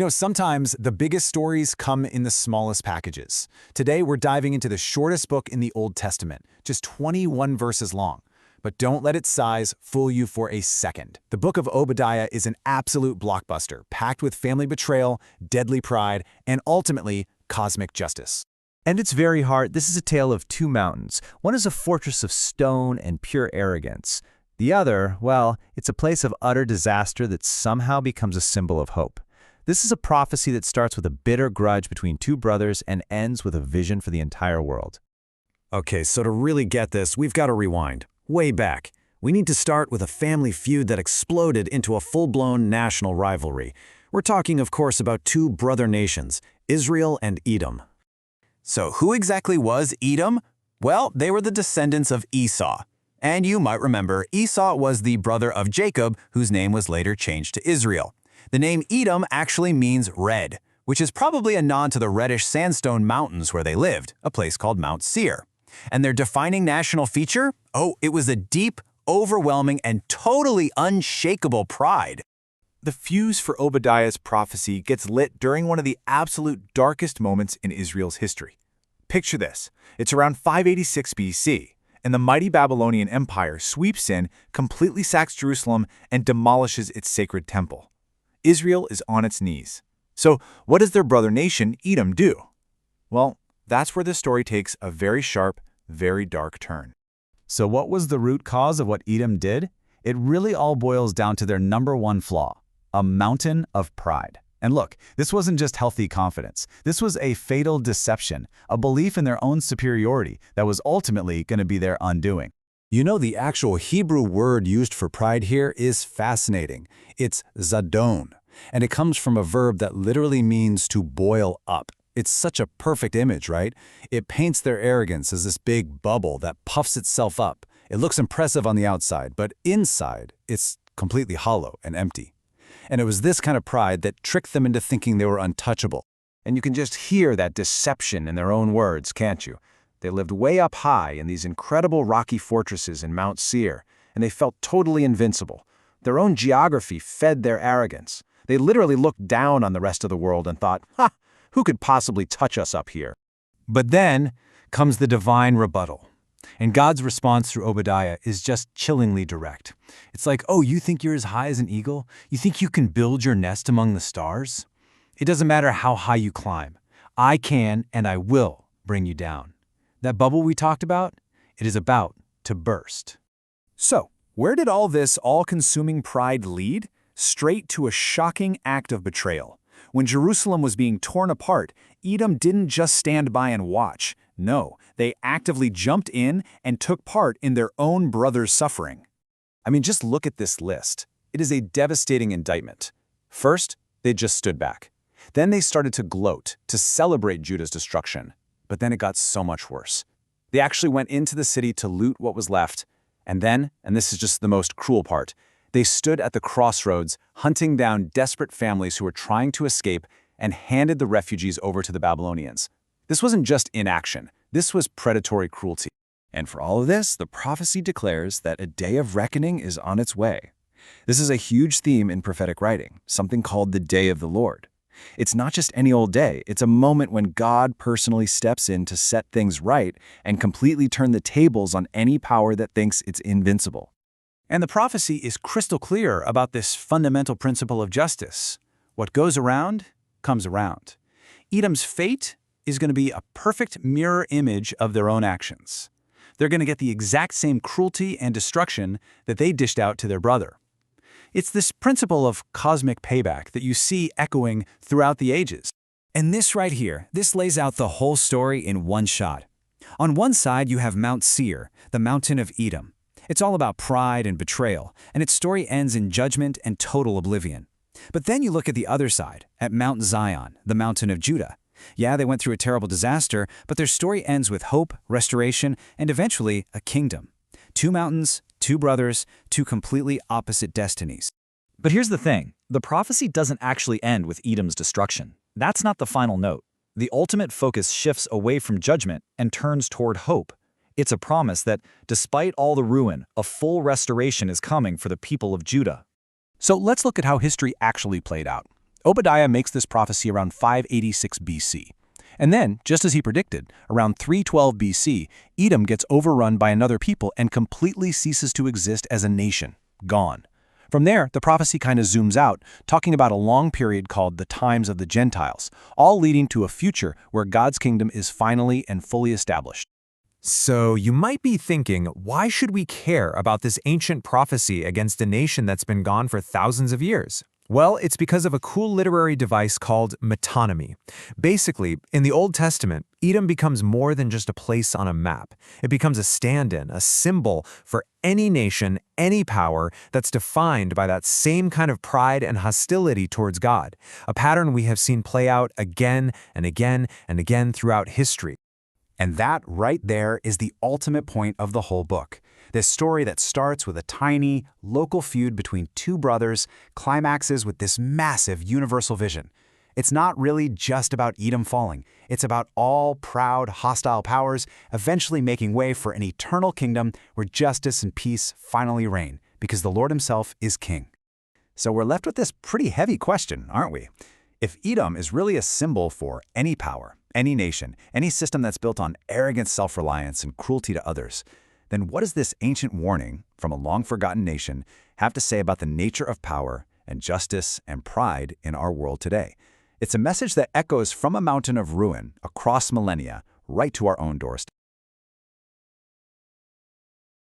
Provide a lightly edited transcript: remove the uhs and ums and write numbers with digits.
Sometimes the biggest stories come in the smallest packages. Today, we're diving into the shortest book in the Old Testament, just 21 verses long. But don't let its size fool you for a second. The Book of Obadiah is an absolute blockbuster, packed with family betrayal, deadly pride, and ultimately, cosmic justice. And its very heart, this is a tale of two mountains. One is a fortress of stone and pure arrogance. The other, well, it's a place of utter disaster that somehow becomes a symbol of hope. This is a prophecy that starts with a bitter grudge between two brothers and ends with a vision for the entire world. Okay, so to really get this, we've got to rewind. Way back. We need to start with a family feud that exploded into a full-blown national rivalry. We're talking, of course, about two brother nations, Israel and Edom. So who exactly was Edom? Well, they were the descendants of Esau. And you might remember, Esau was the brother of Jacob, whose name was later changed to Israel. The name Edom actually means red, which is probably a nod to the reddish sandstone mountains where they lived, a place called Mount Seir. And their defining national feature? Oh, it was a deep, overwhelming, and totally unshakable pride. The fuse for Obadiah's prophecy gets lit during one of the absolute darkest moments in Israel's history. Picture this. It's around 586 BC, and the mighty Babylonian Empire sweeps in, completely sacks Jerusalem, and demolishes its sacred temple. Israel is on its knees. So what does their brother nation, Edom, do? Well, that's where the story takes a very sharp, very dark turn. So what was the root cause of what Edom did? It really all boils down to their number one flaw, a mountain of pride. And look, this wasn't just healthy confidence. This was a fatal deception, a belief in their own superiority that was ultimately going to be their undoing. The actual Hebrew word used for pride here is fascinating. It's zadon, and it comes from a verb that literally means to boil up. It's such a perfect image, right? It paints their arrogance as this big bubble that puffs itself up. It looks impressive on the outside, but inside, it's completely hollow and empty. And it was this kind of pride that tricked them into thinking they were untouchable. And you can just hear that deception in their own words, can't you? They lived way up high in these incredible rocky fortresses in Mount Seir, and they felt totally invincible. Their own geography fed their arrogance. They literally looked down on the rest of the world and thought, who could possibly touch us up here? But then comes the divine rebuttal. And God's response through Obadiah is just chillingly direct. It's like, oh, you think you're as high as an eagle? You think you can build your nest among the stars? It doesn't matter how high you climb. I can and I will bring you down. That bubble we talked about, it is about to burst. So, where did all this all-consuming pride lead? Straight to a shocking act of betrayal. When Jerusalem was being torn apart, Edom didn't just stand by and watch. No, they actively jumped in and took part in their own brother's suffering. Just look at this list. It is a devastating indictment. First, they just stood back. Then they started to gloat, to celebrate Judah's destruction. But then it got so much worse. They actually went into the city to loot what was left. And then, and this is just the most cruel part, they stood at the crossroads, hunting down desperate families who were trying to escape and handed the refugees over to the Babylonians. This wasn't just inaction. This was predatory cruelty. And for all of this, the prophecy declares that a day of reckoning is on its way. This is a huge theme in prophetic writing, something called the Day of the Lord. It's not just any old day. It's a moment when God personally steps in to set things right and completely turn the tables on any power that thinks it's invincible. And the prophecy is crystal clear about this fundamental principle of justice. What goes around, comes around. Edom's fate is going to be a perfect mirror image of their own actions. They're going to get the exact same cruelty and destruction that they dished out to their brother. It's this principle of cosmic payback that you see echoing throughout the ages. And this right here, this lays out the whole story in one shot. On one side, you have Mount Seir, the mountain of Edom. It's all about pride and betrayal, and its story ends in judgment and total oblivion. But then you look at the other side, at Mount Zion, the mountain of Judah. Yeah, they went through a terrible disaster, but their story ends with hope, restoration, and eventually a kingdom. Two mountains, two brothers, two completely opposite destinies. But here's the thing. The prophecy doesn't actually end with Edom's destruction. That's not the final note. The ultimate focus shifts away from judgment and turns toward hope. It's a promise that, despite all the ruin, a full restoration is coming for the people of Judah. So let's look at how history actually played out. Obadiah makes this prophecy around 586 BC. And then, just as he predicted, around 312 BC, Edom gets overrun by another people and completely ceases to exist as a nation. Gone. From there, the prophecy kind of zooms out, talking about a long period called the times of the Gentiles, all leading to a future where God's kingdom is finally and fully established. So you might be thinking, why should we care about this ancient prophecy against a nation that's been gone for thousands of years? Well, it's because of a cool literary device called metonymy. Basically, in the Old Testament, Edom becomes more than just a place on a map. It becomes a stand-in, a symbol for any nation, any power that's defined by that same kind of pride and hostility towards God, a pattern we have seen play out again and again and again throughout history. And that right there is the ultimate point of the whole book. This story that starts with a tiny, local feud between two brothers climaxes with this massive universal vision. It's not really just about Edom falling. It's about all proud, hostile powers eventually making way for an eternal kingdom where justice and peace finally reign, because the Lord himself is king. So we're left with this pretty heavy question, aren't we? If Edom is really a symbol for any power, any nation, any system that's built on arrogant self-reliance and cruelty to others, then what does this ancient warning from a long-forgotten nation have to say about the nature of power and justice and pride in our world today? It's a message that echoes from a mountain of ruin across millennia right to our own doorstep.